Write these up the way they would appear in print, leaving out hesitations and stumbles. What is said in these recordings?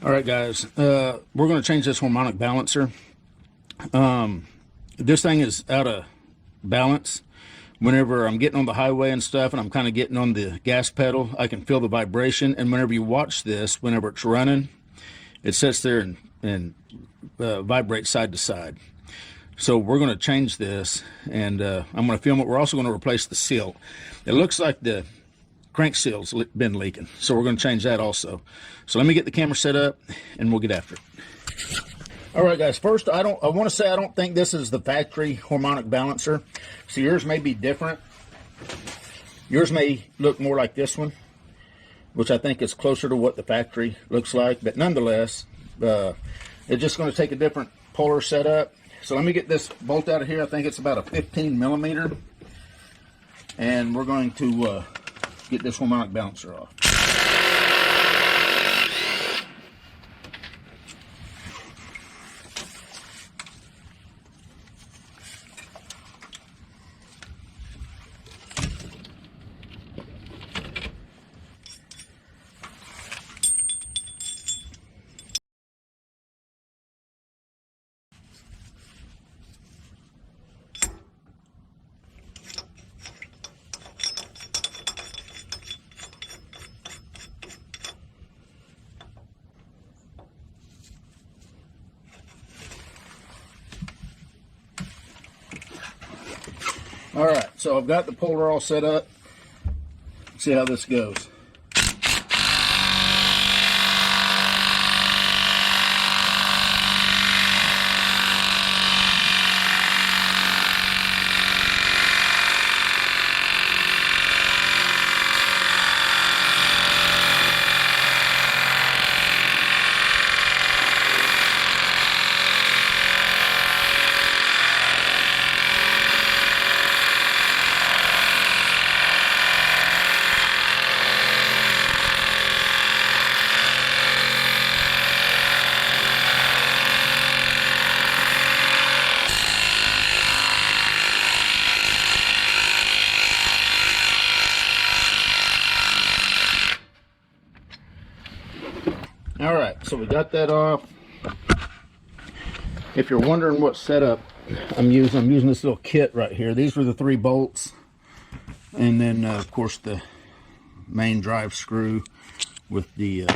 All right, guys, we're going to change this harmonic balancer. This thing is out of balance. Whenever I'm getting on the highway and stuff, and I'm kind of getting on the gas pedal, I can feel the vibration. And whenever you watch this, whenever it's running, it sits there and vibrates side to side. So we're going to change this, and I'm going to film it. We're also going to replace the seal. It looks like the crank seal's been leaking, so we're going to change that also. So let me get the camera set up and we'll get after it. All right, guys, first I want to say I don't think this is the factory harmonic balancer. So yours may be different. Yours may look more like this one, which I think is closer to what the factory looks like, but nonetheless it's just going to take a different puller setup. So let me get this bolt out of here. I think it's about a 15 millimeter, and we're going to get this harmonic balancer off. All right, so I've got the puller all set up. Let's see how this goes. All right, so we got that off. If you're wondering what setup I'm using this little kit right here. These were the 3 bolts, and then of course the main drive screw with the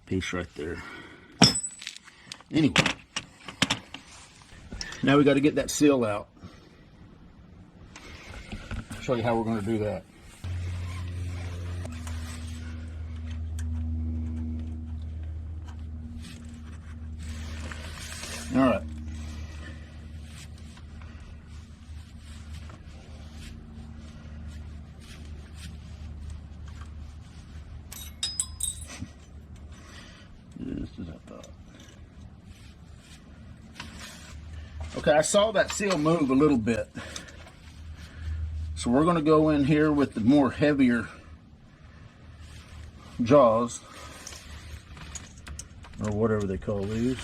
piece right there. Anyway, now we got to get that seal out. I'll show you how we're going to do that. All right. Just as I thought. Okay, I saw that seal move a little bit. So we're going to go in here with the more heavier jaws, or whatever they call these.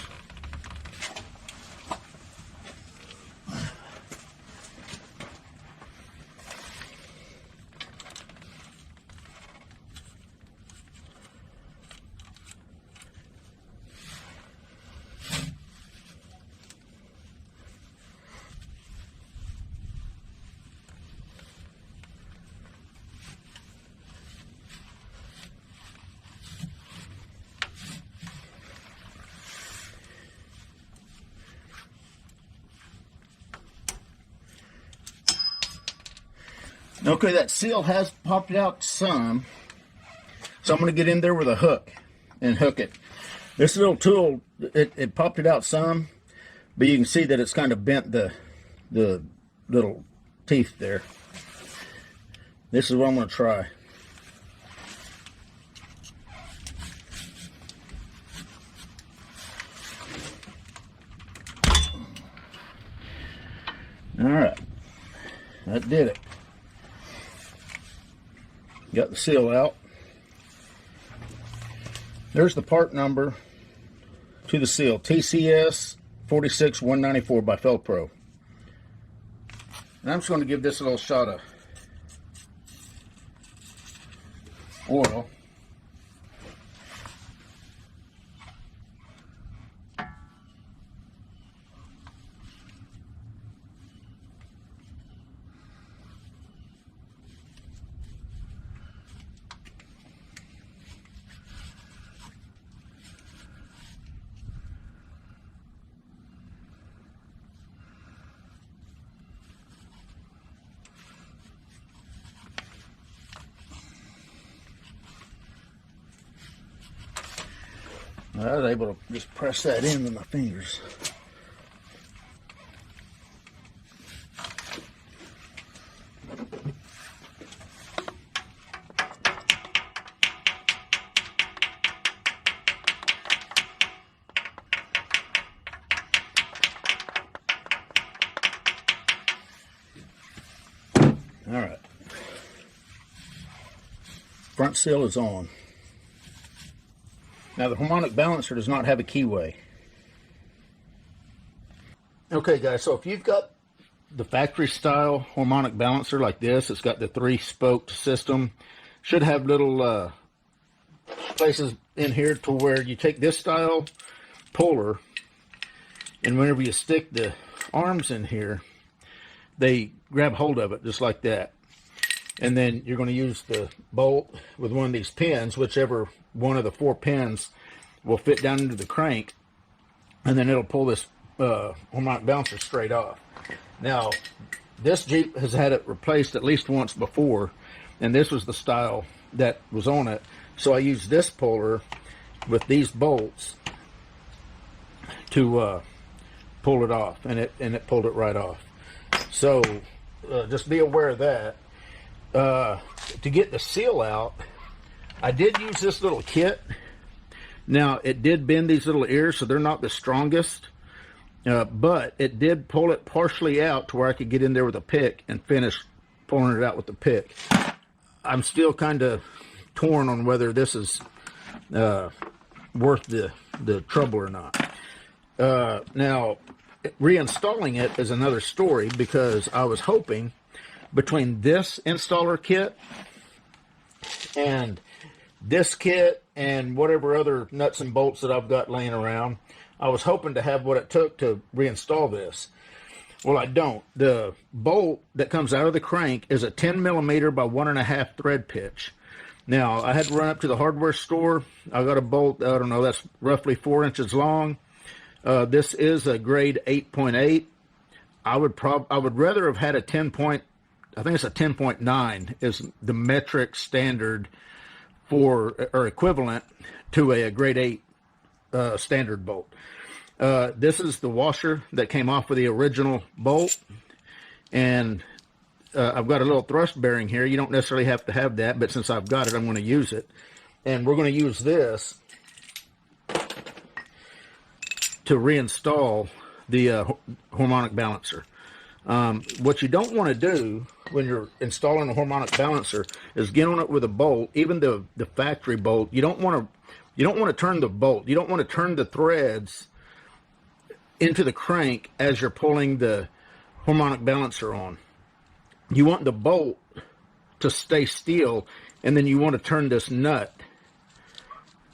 Okay, that seal has popped out some, so I'm going to get in there with a hook and hook it. This little tool, it popped it out some, but you can see that it's kind of bent the little teeth there. This is what I'm going to try. All right, that did it. Got the seal out. There's the part number to the seal, TCS 46194 by FEL-PRO. And I'm just going to give this a little shot of oil. I was able to just press that in with my fingers. All right. Front seal is on. Now the harmonic balancer does not have a keyway. Okay guys, so if you've got the factory style harmonic balancer like this, it's got the 3-spoked system, should have little places in here to where you take this style puller, and whenever you stick the arms in here, they grab hold of it just like that. And then you're going to use the bolt with one of these pins, whichever one of the 4 pins will fit down into the crank, and then it'll pull this harmonic balancer straight off. Now, this Jeep has had it replaced at least once before, and this was the style that was on it. So I used this puller with these bolts to pull it off, and it pulled it right off. So just be aware of that. To get the seal out, I did use this little kit. Now, it did bend these little ears, so they're not the strongest, but it did pull it partially out to where I could get in there with a pick and finish pulling it out with the pick. I'm still kind of torn on whether this is worth the trouble or not. Now, reinstalling it is another story, because I was hoping between this installer kit and this kit and whatever other nuts and bolts that I've got laying around, I was hoping to have what it took to reinstall this. Well, I don't. The bolt that comes out of the crank is a 10mm by 1.5 thread pitch. Now, I had to run up to the hardware store. I got a bolt, I don't know, that's roughly 4 inches long. This is a grade 8.8. I would rather have had a 10 point, I think it's a 10.9 is the metric standard for, or equivalent to a grade 8 standard bolt. This is the washer that came off of the original bolt, and I've got a little thrust bearing here. You don't necessarily have to have that, but since I've got it, I'm going to use it. And we're going to use this to reinstall the harmonic balancer. What you don't want to do when you're installing a harmonic balancer is get on it with a bolt, even the factory bolt. You don't want to turn the bolt. You don't want to turn the threads into the crank as you're pulling the harmonic balancer on. You want the bolt to stay still, and then you want to turn this nut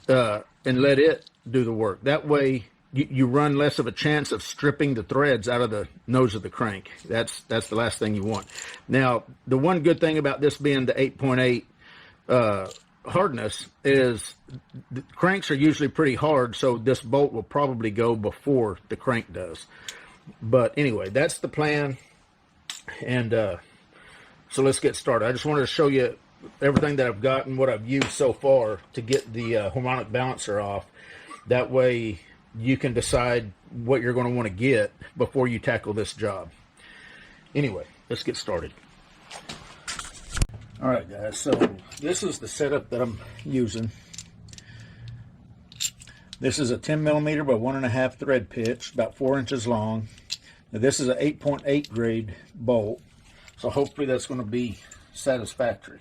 and let it do the work. That way you run less of a chance of stripping the threads out of the nose of the crank. That's the last thing you want. Now, the one good thing about this being the 8.8 hardness is the cranks are usually pretty hard, so this bolt will probably go before the crank does. But anyway, that's the plan, and so let's get started. I just wanted to show you everything that I've got and what I've used so far to get the harmonic balancer off. That way you can decide what you're going to want to get before you tackle this job. Anyway, let's get started. All right, guys, so this is the setup that I'm using. This is a 10mm by 1.5 thread pitch, about 4 inches long. Now, this is an 8.8 grade bolt, so hopefully that's going to be satisfactory.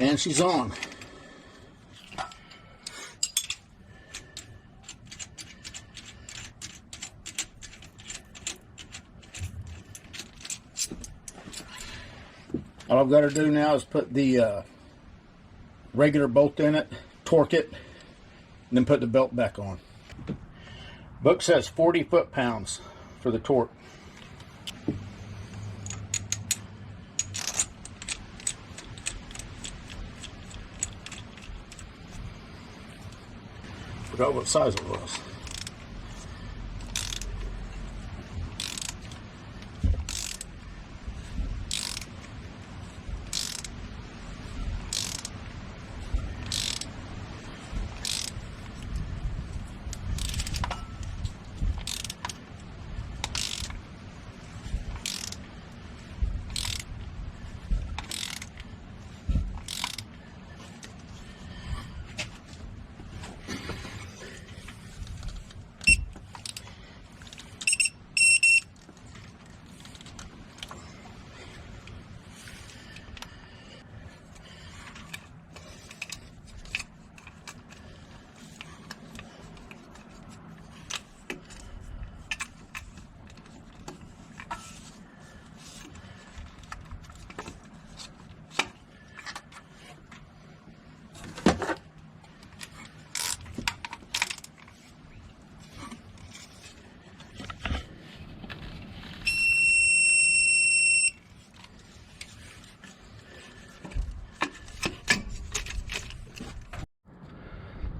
And she's on. All I've got to do now is put the regular bolt in it, torque it, and then put the belt back on. Book says 40 foot-pounds for the torque. Forgot what size it was.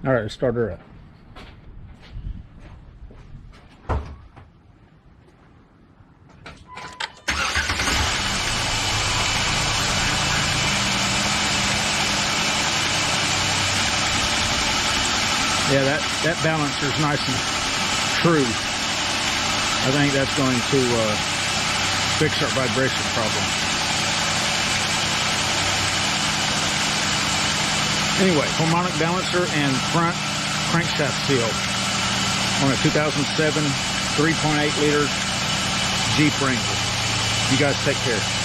All right, let's start her up. Yeah, that balancer is nice and true. I think that's going to fix our vibration problem. Anyway, harmonic balancer and front crankshaft seal on a 2007 3.8 liter Jeep Wrangler. You guys take care.